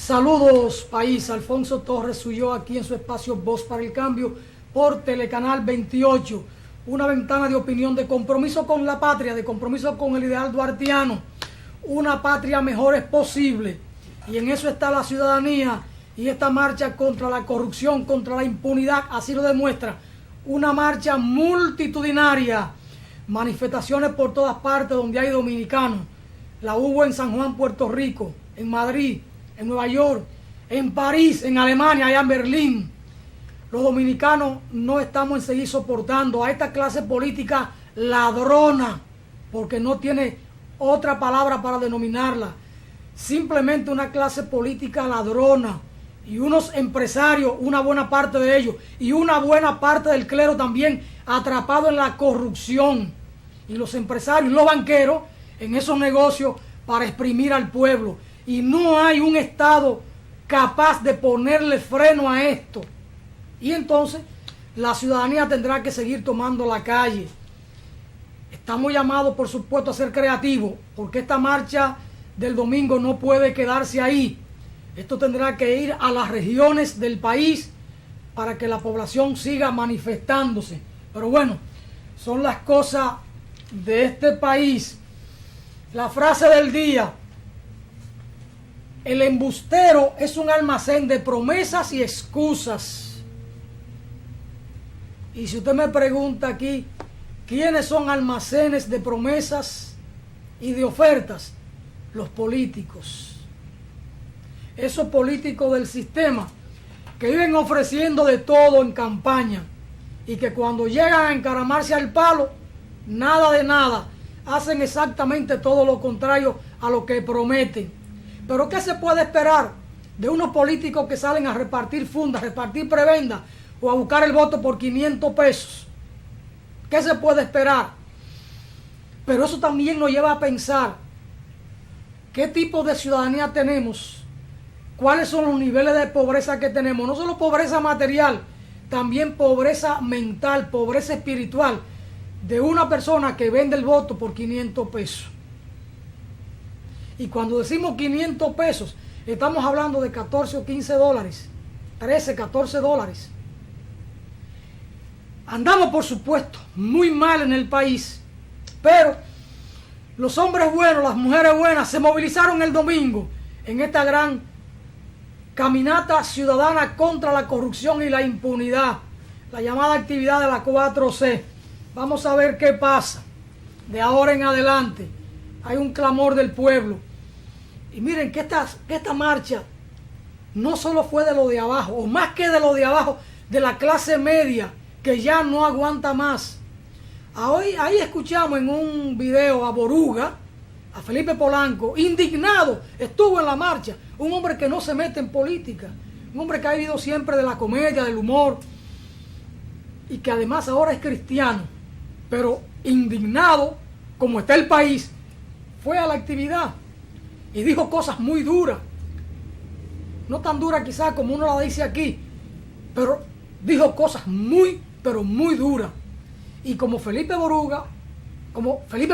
Saludos país, Alfonso Torres Suyo aquí en su espacio Voz para el Cambio por Telecanal 28, una ventana de opinión, de compromiso con la patria, de compromiso con el ideal duartiano. Una patria mejor es posible y en eso está la ciudadanía, y esta marcha contra la corrupción, contra la impunidad, así lo demuestra. Una marcha multitudinaria, manifestaciones por todas partes donde hay dominicanos. La hubo en San Juan, Puerto Rico, en Madrid, en Nueva York, en París, en Alemania, allá en Berlín. Los dominicanos no estamos en seguir soportando a esta clase política ladrona, porque no tiene otra palabra para denominarla. Simplemente una clase política ladrona, y unos empresarios, una buena parte de ellos, y una buena parte del clero también, atrapados en la corrupción. Y los empresarios y los banqueros en esos negocios para exprimir al pueblo. Y no hay un Estado capaz de ponerle freno a esto. Y entonces la ciudadanía tendrá que seguir tomando la calle. Estamos llamados, por supuesto, a ser creativos, porque esta marcha del domingo no puede quedarse ahí. Esto tendrá que ir a las regiones del país para que la población siga manifestándose. Pero bueno, son las cosas de este país. La frase del día: el embustero es un almacén de promesas y excusas. Y si usted me pregunta aquí, ¿quiénes son almacenes de promesas y de ofertas? Los políticos. Esos políticos del sistema que viven ofreciendo de todo en campaña y que cuando llegan a encaramarse al palo, nada de nada, hacen exactamente todo lo contrario a lo que prometen. Pero ¿qué se puede esperar de unos políticos que salen a repartir fundas, repartir prebendas o a buscar el voto por 500 pesos? ¿Qué se puede esperar? Pero eso también nos lleva a pensar qué tipo de ciudadanía tenemos, cuáles son los niveles de pobreza que tenemos. No solo pobreza material, también pobreza mental, pobreza espiritual de una persona que vende el voto por 500 pesos. Y cuando decimos 500 pesos, estamos hablando de 14 o 15 dólares, 13, 14 dólares. Andamos, por supuesto, muy mal en el país, pero los hombres buenos, las mujeres buenas, se movilizaron el domingo en esta gran caminata ciudadana contra la corrupción y la impunidad, la llamada actividad de la 4C. Vamos a ver qué pasa de ahora en adelante. Hay un clamor del pueblo. Y miren que esta marcha no solo fue de lo de abajo, o más que de lo de abajo, de la clase media, que ya no aguanta más. Ahí escuchamos en un video a Boruga, a Felipe Polanco, indignado, estuvo en la marcha. Un hombre que no se mete en política, un hombre que ha vivido siempre de la comedia, del humor, y que además ahora es cristiano, pero indignado, como está el país, fue a la actividad y dijo cosas muy duras. No tan duras quizás como uno la dice aquí, pero dijo cosas muy, pero muy duras. Y como Felipe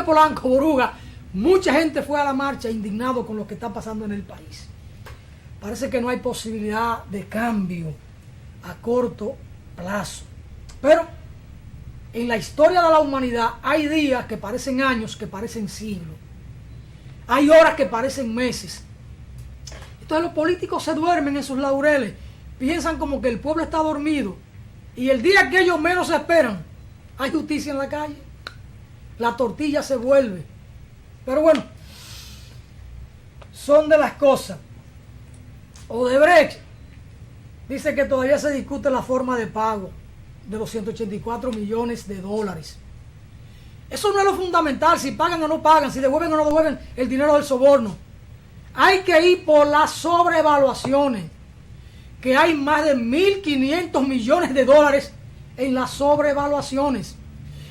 Polanco Boruga, mucha gente fue a la marcha indignado con lo que está pasando en el país. Parece que no hay posibilidad de cambio a corto plazo. Pero en la historia de la humanidad hay días que parecen años, que parecen siglos. Hay horas que parecen meses. Entonces los políticos se duermen en sus laureles, piensan como que el pueblo está dormido, y el día que ellos menos se esperan, hay justicia en la calle. La tortilla se vuelve. Pero bueno, son de las cosas. Odebrecht dice que todavía se discute la forma de pago de los 184 millones de dólares. Eso no es lo fundamental, si pagan o no pagan, si devuelven o no devuelven el dinero del soborno. Hay que ir por las sobrevaluaciones, que hay más de 1.500 millones de dólares en las sobrevaluaciones.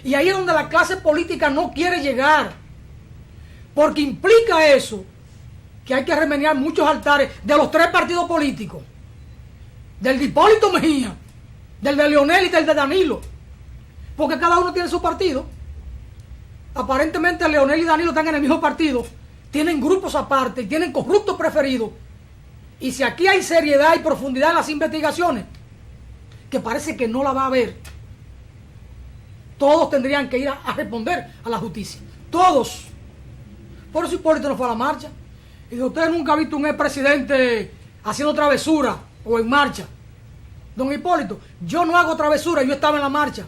Y ahí es donde la clase política no quiere llegar, porque implica eso que hay que remediar muchos altares de los tres partidos políticos, del de Hipólito Mejía, del de Leonel y del de Danilo, porque cada uno tiene su partido. Aparentemente Leonel y Danilo están en el mismo partido, tienen grupos aparte, tienen corruptos preferidos, Y si aquí hay seriedad y profundidad en las investigaciones, que parece que no la va a haber, todos tendrían que ir a responder a la justicia. Todos. Por eso Hipólito no fue a la marcha. Y si usted nunca ha visto un expresidente haciendo travesura o en marcha, don Hipólito, yo no hago travesura, yo estaba en la marcha.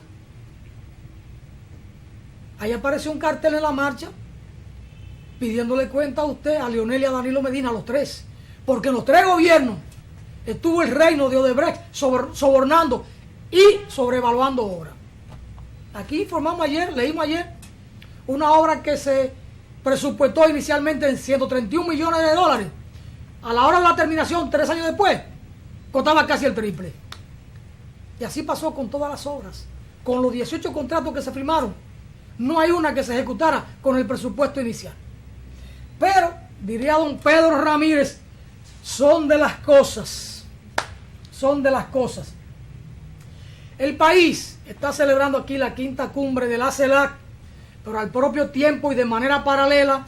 Ahí apareció un cartel en la marcha pidiéndole cuenta a usted, a Leonel y a Danilo Medina, a los tres. Porque en los tres gobiernos estuvo el reino de Odebrecht sobornando y sobrevaluando obras. Aquí informamos ayer, leímos ayer, una obra que se presupuestó inicialmente en 131 millones de dólares. A la hora de la terminación, 3 años después, costaba casi el triple. Y así pasó con todas las obras. Con los 18 contratos que se firmaron, no hay una que se ejecutara con el presupuesto inicial. Pero, diría don Pedro Ramírez, son de las cosas. Son de las cosas. El país está celebrando aquí la 5ª cumbre de la CELAC, pero al propio tiempo y de manera paralela,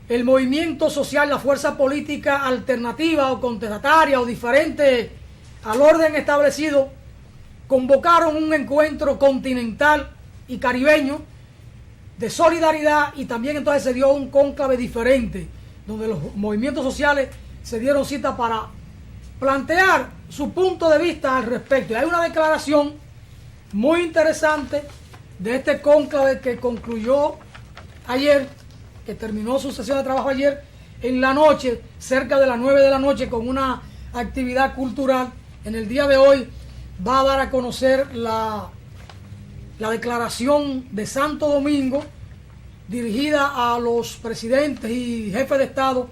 el movimiento social, la fuerza política alternativa o contestataria o diferente al orden establecido, convocaron un encuentro continental y caribeño de solidaridad, y también entonces se dio un cónclave diferente, donde los movimientos sociales se dieron cita para plantear su punto de vista al respecto. Y hay una declaración muy interesante de este cónclave que concluyó ayer, que terminó su sesión de trabajo ayer en la noche, cerca de las 9 de la noche, con una actividad cultural. En el día de hoy va a dar a conocer la declaración de Santo Domingo, dirigida a los presidentes y jefes de Estado,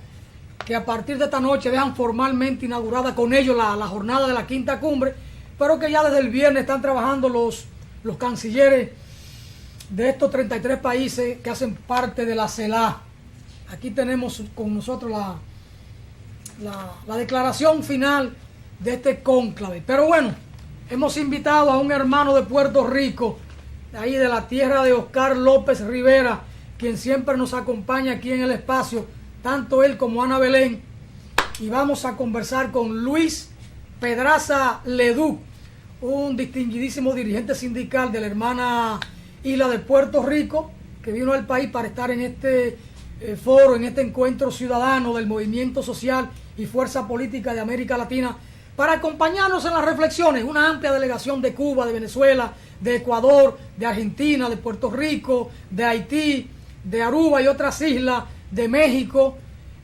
que a partir de esta noche dejan formalmente inaugurada con ellos la jornada de la 5ª cumbre, pero que ya desde el viernes están trabajando los cancilleres de estos 33 países que hacen parte de la CELAC. Aquí tenemos con nosotros la declaración final de este cónclave. Pero bueno, hemos invitado a un hermano de Puerto Rico, de ahí de la tierra de Oscar López Rivera, quien siempre nos acompaña aquí en el espacio, tanto él como Ana Belén, y vamos a conversar con Luis Pedraza Leduc, un distinguidísimo dirigente sindical de la hermana isla de Puerto Rico, que vino al país para estar en este foro, en este encuentro ciudadano del movimiento social y fuerza política de América Latina, para acompañarnos en las reflexiones. Una amplia delegación de Cuba, de Venezuela, de Ecuador, de Argentina, de Puerto Rico, de Haití, de Aruba y otras islas, de México,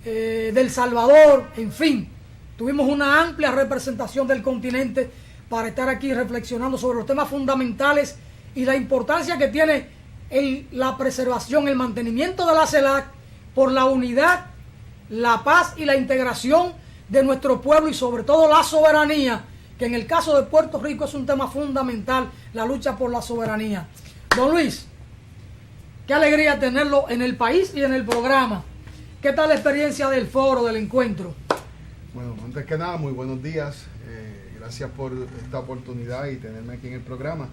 de El Salvador, en fin. Tuvimos una amplia representación del continente para estar aquí reflexionando sobre los temas fundamentales y la importancia que tiene la preservación, el mantenimiento de la CELAC por la unidad, la paz y la integración de nuestro pueblo, y sobre todo la soberanía, que en el caso de Puerto Rico es un tema fundamental, la lucha por la soberanía. Don Luis, qué alegría tenerlo en el país y en el programa. ¿Qué tal la experiencia del foro, del encuentro? Bueno, antes que nada, muy buenos días. Gracias por esta oportunidad y tenerme aquí en el programa.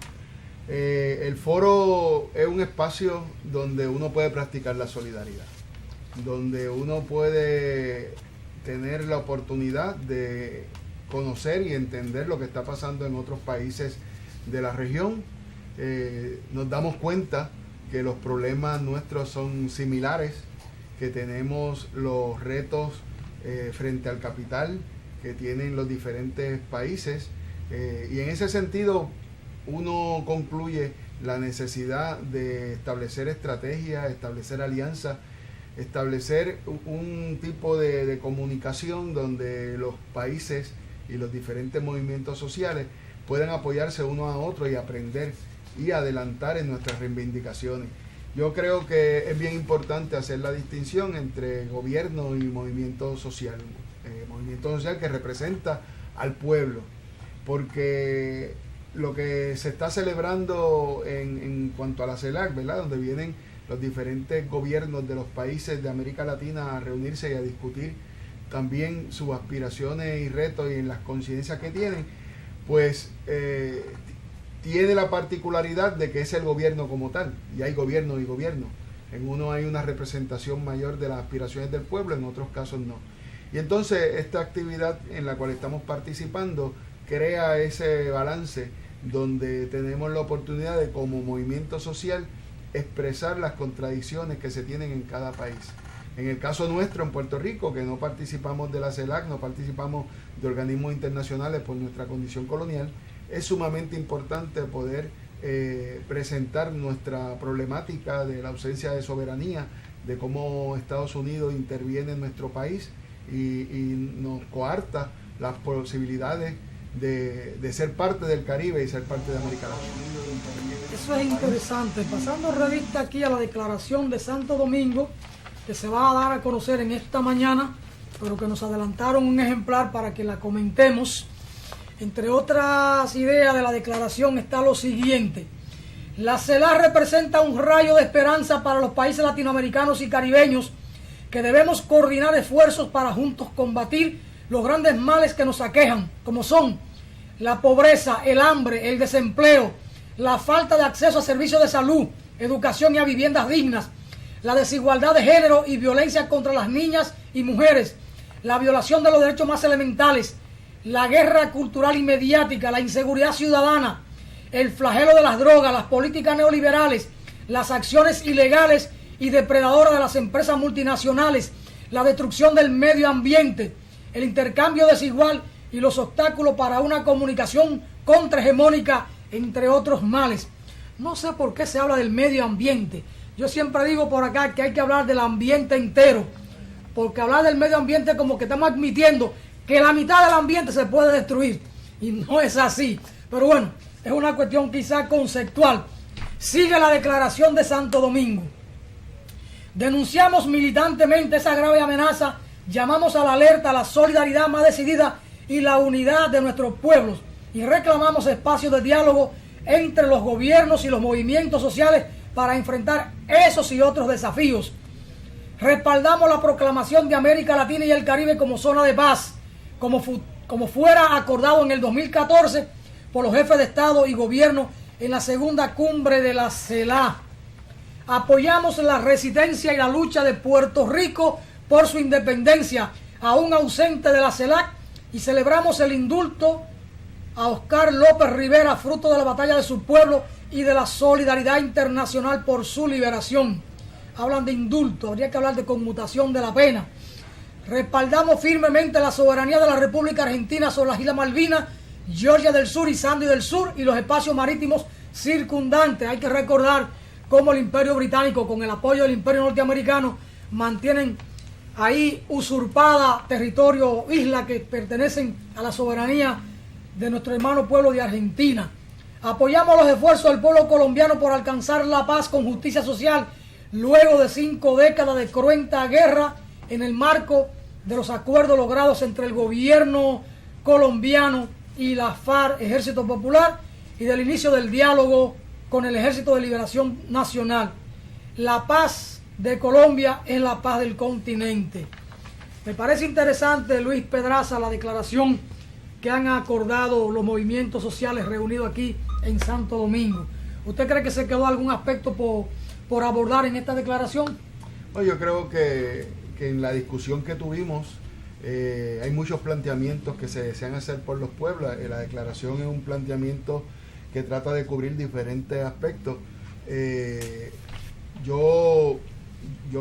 El foro es un espacio donde uno puede practicar la solidaridad, donde uno puede tener la oportunidad de conocer y entender lo que está pasando en otros países de la región. Nos damos cuenta que los problemas nuestros son similares, que tenemos los retos frente al capital que tienen los diferentes países, y en ese sentido uno concluye la necesidad de establecer estrategias, establecer alianzas, establecer un tipo de comunicación donde los países y los diferentes movimientos sociales puedan apoyarse uno a otro y aprender y adelantar en nuestras reivindicaciones. Yo creo que es bien importante hacer la distinción entre gobierno y movimiento social que representa al pueblo, porque lo que se está celebrando en cuanto a la CELAC, ¿verdad?, donde vienen los diferentes gobiernos de los países de América Latina a reunirse y a discutir también sus aspiraciones y retos y en las conciencias que tienen, pues tiene la particularidad de que es el gobierno como tal, y hay gobierno y gobierno. En uno hay una representación mayor de las aspiraciones del pueblo, en otros casos no. Y entonces esta actividad en la cual estamos participando crea ese balance donde tenemos la oportunidad de, como movimiento social, expresar las contradicciones que se tienen en cada país. En el caso nuestro, en Puerto Rico, que no participamos de la CELAC, no participamos de organismos internacionales por nuestra condición colonial, es sumamente importante poder presentar nuestra problemática de la ausencia de soberanía, de cómo Estados Unidos interviene en nuestro país y nos coarta las posibilidades de ser parte del Caribe y ser parte de América Latina. Eso es interesante. Pasando revista aquí a la declaración de Santo Domingo, que se va a dar a conocer en esta mañana, pero que nos adelantaron un ejemplar para que la comentemos. Entre otras ideas de la declaración está lo siguiente: la CELAC representa un rayo de esperanza para los países latinoamericanos y caribeños, que debemos coordinar esfuerzos para juntos combatir los grandes males que nos aquejan, como son la pobreza, el hambre, el desempleo, la falta de acceso a servicios de salud, educación y a viviendas dignas, la desigualdad de género y violencia contra las niñas y mujeres, la violación de los derechos más elementales, la guerra cultural y mediática, la inseguridad ciudadana, el flagelo de las drogas, las políticas neoliberales, las acciones ilegales y depredadoras de las empresas multinacionales, la destrucción del medio ambiente, el intercambio desigual y los obstáculos para una comunicación contrahegemónica, entre otros males. No sé por qué se habla del medio ambiente. Yo siempre digo por acá que hay que hablar del ambiente entero, porque hablar del medio ambiente como que estamos admitiendo que la mitad del ambiente se puede destruir, y no es así. Pero bueno, es una cuestión quizá conceptual. Sigue la declaración de Santo Domingo. Denunciamos militantemente esa grave amenaza, llamamos a la alerta, a la solidaridad más decidida y la unidad de nuestros pueblos, y reclamamos espacios de diálogo entre los gobiernos y los movimientos sociales para enfrentar esos y otros desafíos. Respaldamos la proclamación de América Latina y el Caribe como zona de paz, como fuera acordado en el 2014 por los jefes de Estado y Gobierno en la segunda cumbre de la CELAC. Apoyamos la resistencia y la lucha de Puerto Rico por su independencia, aún ausente de la CELAC, y celebramos el indulto a Oscar López Rivera, fruto de la batalla de su pueblo y de la solidaridad internacional por su liberación. Hablan de indulto, habría que hablar de conmutación de la pena. Respaldamos firmemente la soberanía de la República Argentina sobre las Islas Malvinas, Georgia del Sur y Sandy del Sur y los espacios marítimos circundantes. Hay que recordar cómo el Imperio Británico, con el apoyo del Imperio Norteamericano, mantienen ahí usurpada territorio, islas que pertenecen a la soberanía de nuestro hermano pueblo de Argentina. Apoyamos los esfuerzos del pueblo colombiano por alcanzar la paz con justicia social luego de 5 décadas de cruenta guerra, en el marco de los acuerdos logrados entre el gobierno colombiano y la FARC, Ejército Popular, y del inicio del diálogo con el Ejército de Liberación Nacional. La paz de Colombia es la paz del continente. Me parece interesante, Luis Pedraza, la declaración que han acordado los movimientos sociales reunidos aquí en Santo Domingo. ¿Usted cree que se quedó algún aspecto por abordar en esta declaración? No, yo creo que en la discusión que tuvimos hay muchos planteamientos que se desean hacer por los pueblos. La declaración es un planteamiento que trata de cubrir diferentes aspectos. Yo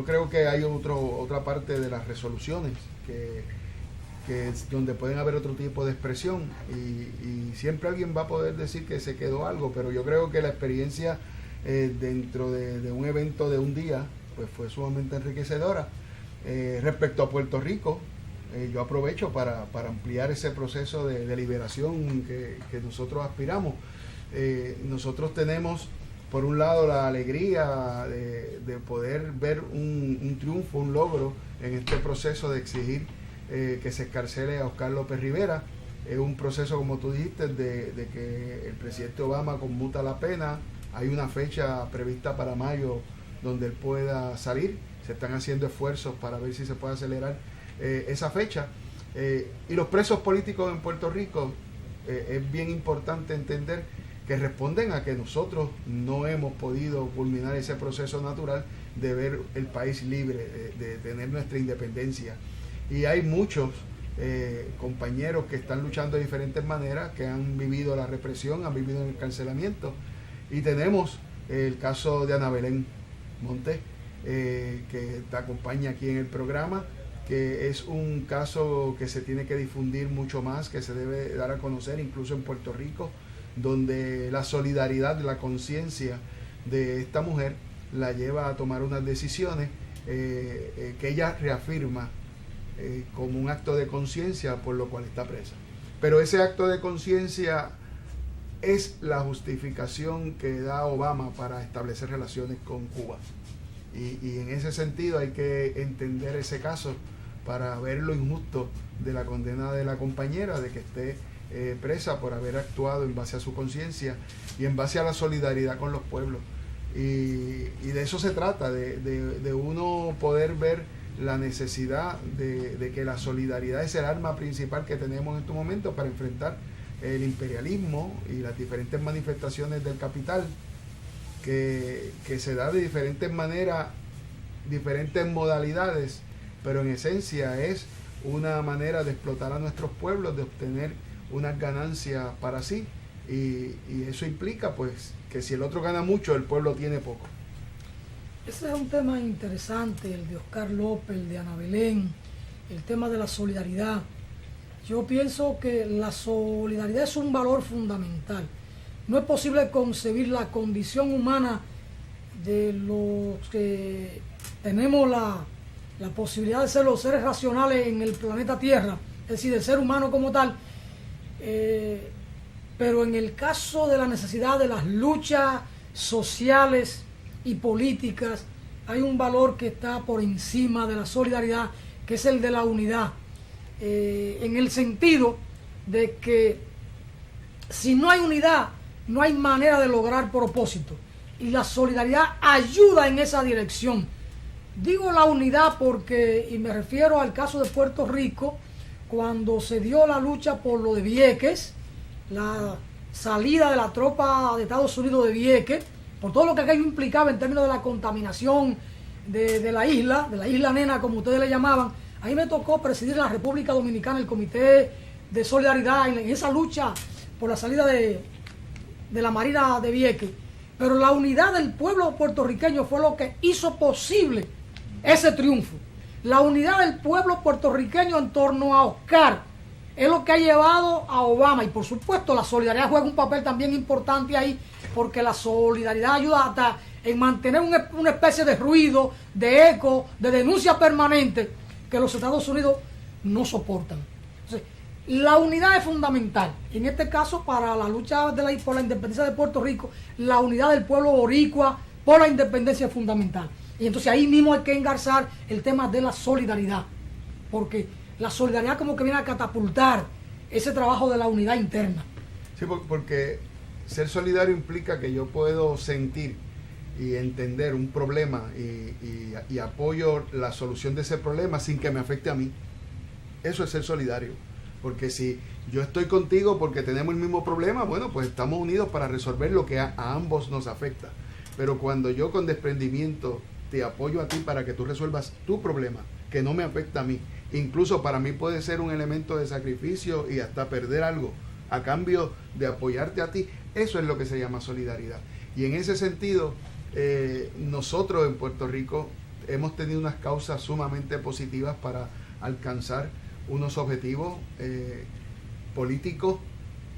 creo que hay otra parte de las resoluciones que es donde pueden haber otro tipo de expresión y siempre alguien va a poder decir que se quedó algo, pero yo creo que la experiencia dentro de un evento de un día pues fue sumamente enriquecedora. Respecto a Puerto Rico, yo aprovecho para ampliar ese proceso de liberación que nosotros aspiramos. Nosotros tenemos por un lado la alegría de poder ver un triunfo, un logro en este proceso de exigir que se escarcele a Oscar López Rivera. Es un proceso, como tú dijiste, de que el presidente Obama conmuta la pena. Hay una fecha prevista para mayo donde él pueda salir. Se están haciendo esfuerzos para ver si se puede acelerar esa fecha. Y los presos políticos en Puerto Rico, es bien importante entender que responden a que nosotros no hemos podido culminar ese proceso natural de ver el país libre, de tener nuestra independencia. Y hay muchos compañeros que están luchando de diferentes maneras, que han vivido la represión, han vivido el encarcelamiento. Y tenemos el caso de Ana Belén Montes, que te acompaña aquí en el programa, que es un caso que se tiene que difundir mucho más, que se debe dar a conocer incluso en Puerto Rico, donde la solidaridad, la conciencia de esta mujer la lleva a tomar unas decisiones que ella reafirma como un acto de conciencia por lo cual está presa. Pero ese acto de conciencia es la justificación que da Obama para establecer relaciones con Cuba. Y en ese sentido hay que entender ese caso para ver lo injusto de la condena de la compañera, de que esté presa por haber actuado en base a su conciencia y en base a la solidaridad con los pueblos. Y de eso se trata, de uno poder ver la necesidad de que la solidaridad es el arma principal que tenemos en estos momentos para enfrentar el imperialismo y las diferentes manifestaciones del capital que se da de diferentes maneras, diferentes modalidades, pero en esencia es una manera de explotar a nuestros pueblos, de obtener unas ganancias para sí, y eso implica pues que si el otro gana mucho, el pueblo tiene poco. Ese es un tema interesante, el de Oscar López, el de Ana Belén, el tema de la solidaridad. Yo pienso que la solidaridad es un valor fundamental. No es posible concebir la condición humana de los que tenemos la posibilidad de ser los seres racionales en el planeta Tierra, es decir, del ser humano como tal, pero en el caso de la necesidad de las luchas sociales y políticas, hay un valor que está por encima de la solidaridad, que es el de la unidad, en el sentido de que si no hay unidad, no hay manera de lograr propósito, y la solidaridad ayuda en esa dirección. Digo la unidad porque, y me refiero al caso de Puerto Rico, cuando se dio la lucha por lo de Vieques, la salida de la tropa de Estados Unidos de Vieques, por todo lo que aquello implicaba en términos de la contaminación de la isla nena, como ustedes le llamaban. Ahí me tocó presidir en la República Dominicana el Comité de Solidaridad en esa lucha por la salida de la Marina de Vieques. Pero la unidad del pueblo puertorriqueño fue lo que hizo posible ese triunfo. La unidad del pueblo puertorriqueño en torno a Oscar es lo que ha llevado a Obama. Y por supuesto la solidaridad juega un papel también importante ahí, porque la solidaridad ayuda hasta en mantener una especie de ruido, de eco, de denuncia permanente que los Estados Unidos no soportan. Entonces, la unidad es fundamental. En este caso, para la lucha por la independencia de Puerto Rico, la unidad del pueblo boricua por la independencia es fundamental. Y entonces ahí mismo hay que engarzar el tema de la solidaridad, porque la solidaridad como que viene a catapultar ese trabajo de la unidad interna. Sí, porque ser solidario implica que yo puedo sentir y entender un problema y apoyo la solución de ese problema sin que me afecte a mí. Eso es ser solidario. Porque si yo estoy contigo porque tenemos el mismo problema, bueno, pues estamos unidos para resolver lo que a ambos nos afecta. Pero cuando yo con desprendimiento te apoyo a ti para que tú resuelvas tu problema, que no me afecta a mí, incluso para mí puede ser un elemento de sacrificio y hasta perder algo a cambio de apoyarte a ti, eso es lo que se llama solidaridad. Y en ese sentido, nosotros en Puerto Rico hemos tenido unas causas sumamente positivas para alcanzar unos objetivos políticos.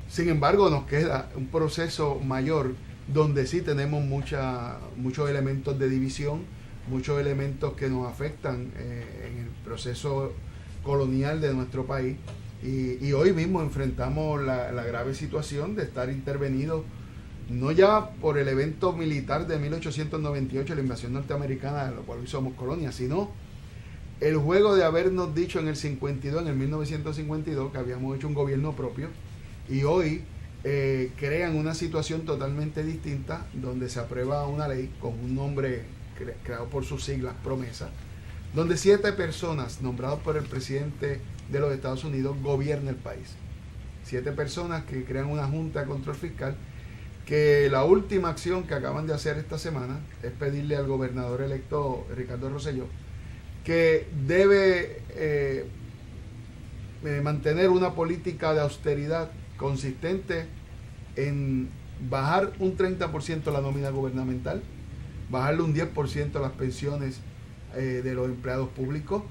Sin embargo, nos queda un proceso mayor donde sí tenemos muchos elementos de división, muchos elementos que nos afectan en el proceso colonial de nuestro país. Y hoy mismo enfrentamos la grave situación de estar intervenidos no ya por el evento militar de 1898, la invasión norteamericana, de lo cual hoy somos colonia, sino el juego de habernos dicho en el 52, en el 1952, que habíamos hecho un gobierno propio, y hoy crean una situación totalmente distinta, donde se aprueba una ley con un nombre creado por sus siglas, Promesa, donde 7 personas nombradas por el presidente de los Estados Unidos gobiernan el país. 7 personas que crean una junta de control fiscal, que la última acción que acaban de hacer esta semana es pedirle al gobernador electo Ricardo Rosselló que debe mantener una política de austeridad consistente en bajar un 30% la nómina gubernamental, bajarle un 10% a las pensiones de los empleados públicos,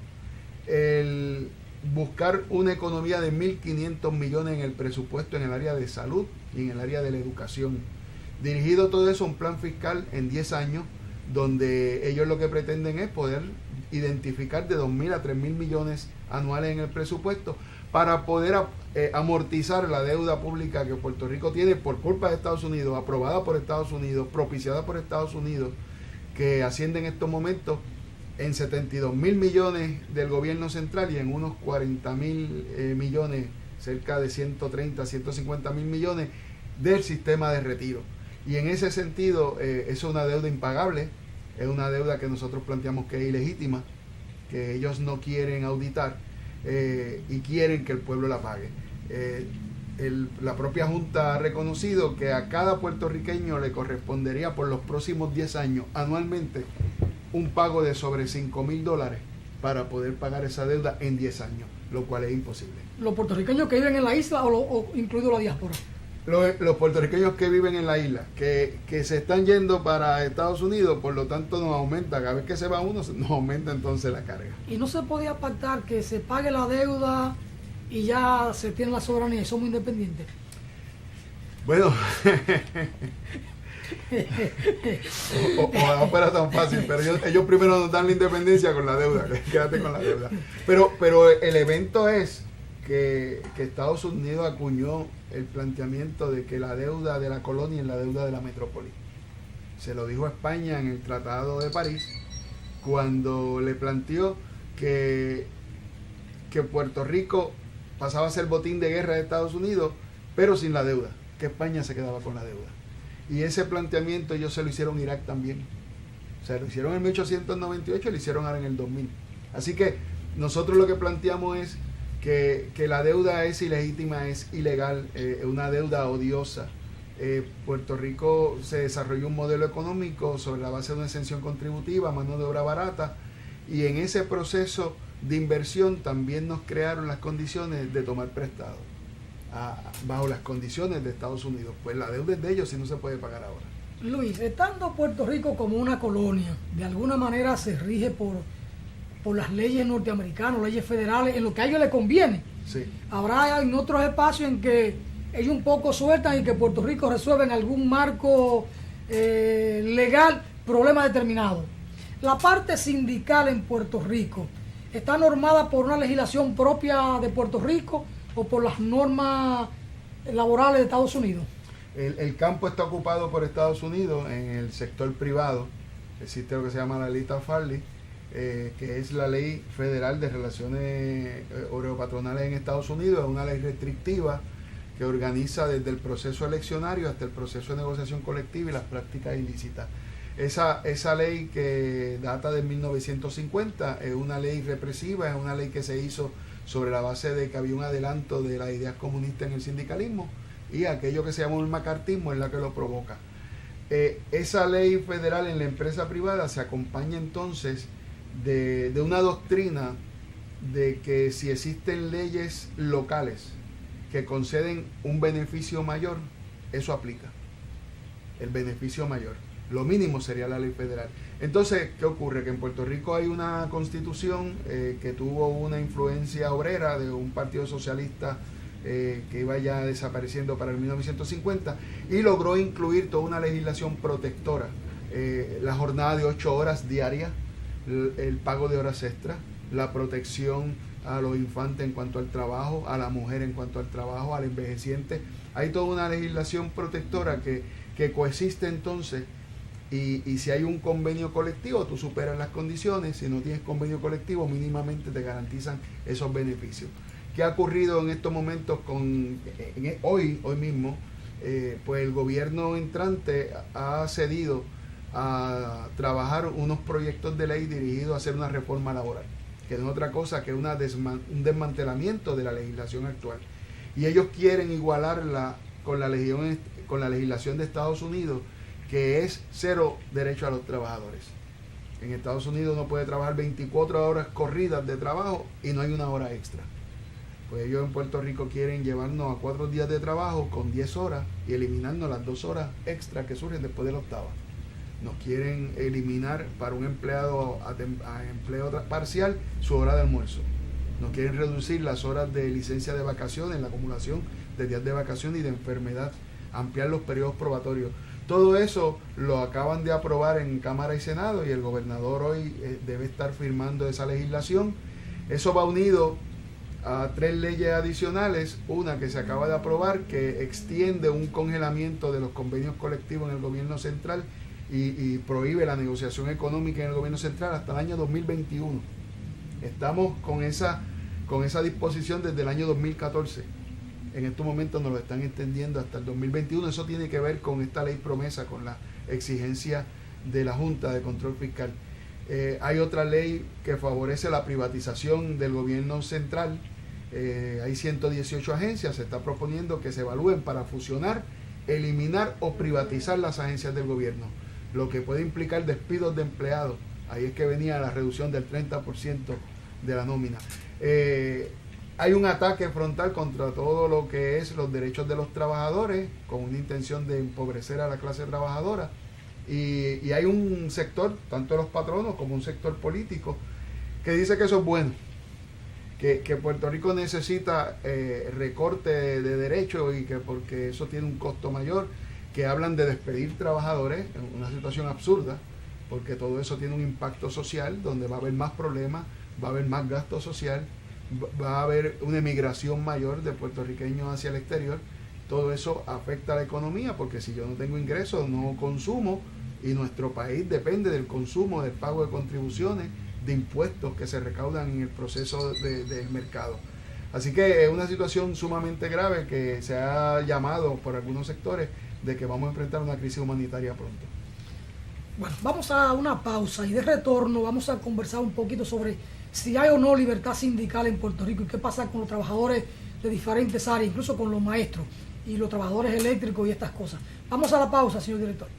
el buscar una economía de 1.500 millones en el presupuesto en el área de salud y en el área de la educación. Dirigido todo eso a un plan fiscal en 10 años, donde ellos lo que pretenden es poder identificar de 2.000 a 3.000 millones anuales en el presupuesto para poder amortizar la deuda pública que Puerto Rico tiene por culpa de Estados Unidos, aprobada por Estados Unidos, propiciada por Estados Unidos, que asciende en estos momentos en 72.000 millones del gobierno central y en unos 40.000 millones, cerca de 130, 150.000 millones del sistema de retiro. Y en ese sentido, eso es una deuda impagable, es una deuda que nosotros planteamos que es ilegítima, que ellos no quieren auditar y quieren que el pueblo la pague. La propia Junta ha reconocido que a cada puertorriqueño le correspondería por los próximos 10 años anualmente un pago de sobre $5,000 para poder pagar esa deuda en 10 años, lo cual es imposible. ¿Los puertorriqueños que viven en la isla o incluido la diáspora? Los puertorriqueños que viven en la isla, que se están yendo para Estados Unidos, por lo tanto nos aumenta, cada vez que se va uno, nos aumenta entonces la carga. ¿Y no se podía pactar que se pague la deuda y ya se tiene la soberanía y somos independientes? Bueno, ojalá fuera tan fácil, pero ellos primero nos dan la independencia con la deuda, quédate con la deuda. Pero el evento es que Estados Unidos acuñó el planteamiento de que la deuda de la colonia es la deuda de la metrópoli. Se lo dijo a España en el Tratado de París, cuando le planteó que Puerto Rico pasaba a ser botín de guerra de Estados Unidos, pero sin la deuda, que España se quedaba con la deuda. Y ese planteamiento ellos se lo hicieron a Irak también. O sea, lo hicieron en 1898 y lo hicieron ahora en el 2000. Así que nosotros lo que planteamos es que la deuda es ilegítima, es ilegal, una deuda odiosa. Puerto Rico se desarrolló un modelo económico sobre la base de una exención contributiva, mano de obra barata, y en ese proceso de inversión también nos crearon las condiciones de tomar prestado, bajo las condiciones de Estados Unidos. Pues la deuda es de ellos y no se puede pagar ahora. Luis, estando Puerto Rico como una colonia, de alguna manera se rige por las leyes norteamericanas, leyes federales, en lo que a ellos les conviene. Sí. Habrá en otros espacios en que ellos un poco sueltan y que Puerto Rico resuelve en algún marco legal problema determinado. La parte sindical en Puerto Rico está normada por una legislación propia de Puerto Rico o por las normas laborales de Estados Unidos. El campo está ocupado por Estados Unidos en el sector privado. Existe lo que se llama la ley Taft-Hartley, que es la ley federal de relaciones obrero-patronales en Estados Unidos. Es una ley restrictiva que organiza desde el proceso eleccionario hasta el proceso de negociación colectiva y las prácticas ilícitas. Esa ley, que data de 1950, es una ley represiva, es una ley que se hizo sobre la base de que había un adelanto de las ideas comunistas en el sindicalismo, y aquello que se llama el macartismo es la que lo provoca. Esa ley federal en la empresa privada se acompaña entonces de una doctrina de que si existen leyes locales que conceden un beneficio mayor, eso aplica, el beneficio mayor. Lo mínimo sería la ley federal. Entonces, ¿qué ocurre? Que en Puerto Rico hay una constitución que tuvo una influencia obrera de un partido socialista que iba ya desapareciendo para el 1950, y logró incluir toda una legislación protectora, la jornada de 8 horas diarias, el pago de horas extras, la protección a los infantes en cuanto al trabajo, a la mujer en cuanto al trabajo, al envejeciente. Hay toda una legislación protectora que coexiste entonces, y si hay un convenio colectivo, tú superas las condiciones. Si no tienes convenio colectivo, mínimamente te garantizan esos beneficios. ¿Qué ha ocurrido en estos momentos hoy mismo? Pues el gobierno entrante ha cedido a trabajar unos proyectos de ley dirigidos a hacer una reforma laboral, que no es otra cosa que un desmantelamiento de la legislación actual. Y ellos quieren igualarla con la legislación de Estados Unidos, que es cero derecho a los trabajadores. En Estados Unidos uno puede trabajar 24 horas corridas de trabajo y no hay una hora extra. Pues ellos en Puerto Rico quieren llevarnos a 4 días de trabajo con 10 horas y eliminarnos las 2 horas extra que surgen después de la octava. Nos quieren eliminar para un empleado a empleo parcial su hora de almuerzo. Nos quieren reducir las horas de licencia de vacaciones, la acumulación de días de vacaciones y de enfermedad, ampliar los periodos probatorios. Todo eso lo acaban de aprobar en Cámara y Senado y el gobernador hoy debe estar firmando esa legislación. Eso va unido a 3 leyes adicionales, una que se acaba de aprobar que extiende un congelamiento de los convenios colectivos en el gobierno central y prohíbe la negociación económica en el gobierno central hasta el año 2021. Estamos con esa disposición desde el año 2014. En estos momentos nos lo están extendiendo hasta el 2021. Eso tiene que ver con esta ley promesa, con la exigencia de la Junta de Control Fiscal. Hay otra ley que favorece la privatización del gobierno central. Hay 118 agencias. Se está proponiendo que se evalúen para fusionar, eliminar o privatizar las agencias del gobierno, lo que puede implicar despidos de empleados. Ahí es que venía la reducción del 30% de la nómina. Hay un ataque frontal contra todo lo que es los derechos de los trabajadores, con una intención de empobrecer a la clase trabajadora. Y hay un sector, tanto los patronos como un sector político, que dice que eso es bueno, que Puerto Rico necesita recorte de derechos y que porque eso tiene un costo mayor, que hablan de despedir trabajadores, en una situación absurda, porque todo eso tiene un impacto social, donde va a haber más problemas, va a haber más gasto social, va a haber una emigración mayor de puertorriqueños hacia el exterior. Todo eso afecta a la economía, porque si yo no tengo ingresos, no consumo, y nuestro país depende del consumo, del pago de contribuciones, de impuestos que se recaudan en el proceso del mercado. Así que es una situación sumamente grave que se ha llamado por algunos sectores de que vamos a enfrentar una crisis humanitaria pronto. Bueno, vamos a una pausa y de retorno vamos a conversar un poquito sobre si hay o no libertad sindical en Puerto Rico y qué pasa con los trabajadores de diferentes áreas, incluso con los maestros y los trabajadores eléctricos y estas cosas. Vamos a la pausa, señor director.